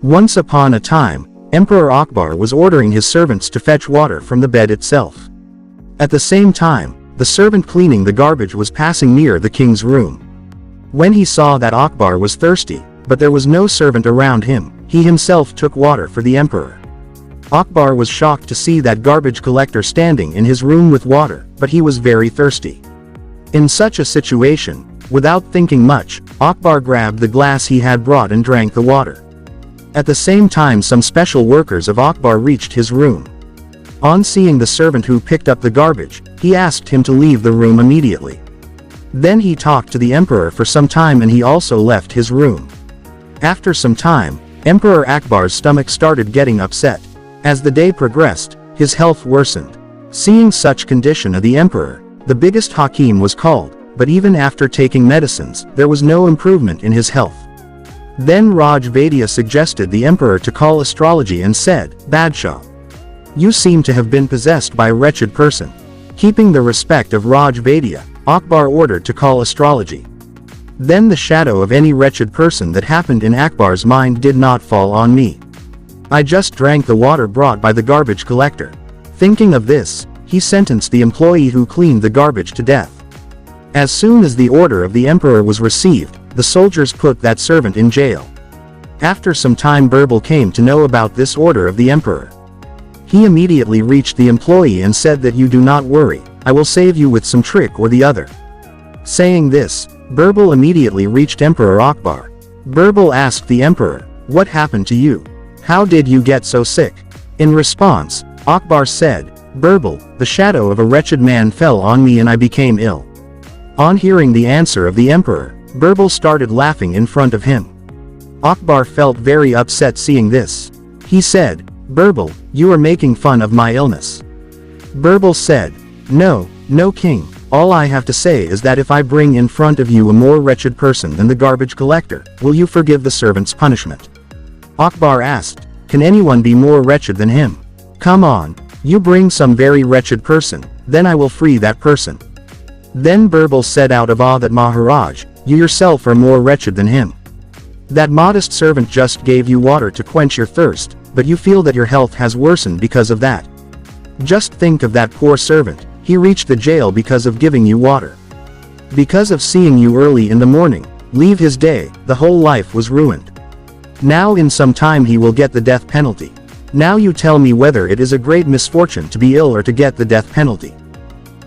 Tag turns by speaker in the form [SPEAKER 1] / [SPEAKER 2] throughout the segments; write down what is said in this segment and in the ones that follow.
[SPEAKER 1] Once upon a time, Emperor Akbar was ordering his servants to fetch water from the bed itself. At the same time, the servant cleaning the garbage was passing near the king's room. When he saw that Akbar was thirsty, but there was no servant around him, he himself took water for the emperor. Akbar was shocked to see that garbage collector standing in his room with water, but he was very thirsty. In such a situation, without thinking much, Akbar grabbed the glass he had brought and drank the water. At the same time, some special workers of Akbar reached his room. On seeing the servant who picked up the garbage, he asked him to leave the room immediately. Then he talked to the emperor for some time and he also left his room. After some time, Emperor Akbar's stomach started getting upset. As the day progressed, his health worsened. Seeing such condition of the emperor, the biggest Hakim was called, but even after taking medicines, there was no improvement in his health. Then Raj Vaidya suggested the emperor to call astrology and said, "Badshah, you seem to have been possessed by a wretched person." Keeping the respect of Raj Vaidya, Akbar ordered to call astrology. Then the shadow of any wretched person that happened in Akbar's mind did not fall on me. I just drank the water brought by the garbage collector. Thinking of this, he sentenced the employee who cleaned the garbage to death. As soon as the order of the emperor was received, the soldiers put that servant in jail. After some time, Birbal came to know about this order of the emperor. He immediately reached the employee and said that you do not worry, I will save you with some trick or the other. Saying this, Birbal immediately reached Emperor Akbar. Birbal asked the emperor, "What happened to you? How did you get so sick?" In response, Akbar said, "Birbal, the shadow of a wretched man fell on me and I became ill." On hearing the answer of the emperor, Birbal started laughing in front of him. Akbar felt very upset seeing this. He said, "Birbal, you are making fun of my illness." Birbal said, No, king, all I have to say is that if I bring in front of you a more wretched person than the garbage collector, will you forgive the servant's punishment?" Akbar asked, "Can anyone be more wretched than him? Come on, you bring some very wretched person, then I will free that person." Then Birbal said out of awe that Maharaj, you yourself are more wretched than him. That modest servant just gave you water to quench your thirst, but you feel that your health has worsened because of that. Just think of that poor servant, he reached the jail because of giving you water. Because of seeing you early in the morning, leave his day, the whole life was ruined. Now in some time he will get the death penalty. Now you tell me whether it is a great misfortune to be ill or to get the death penalty.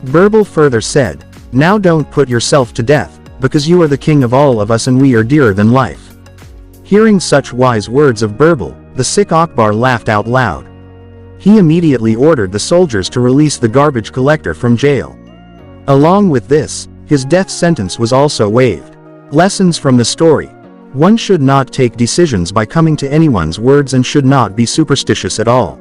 [SPEAKER 1] Birbal further said, "Now don't put yourself to death, because you are the king of all of us and we are dearer than life." Hearing such wise words of Birbal, the sick Akbar laughed out loud. He immediately ordered the soldiers to release the garbage collector from jail. Along with this, his death sentence was also waived. Lessons from the story. One should not take decisions by coming to anyone's words and should not be superstitious at all.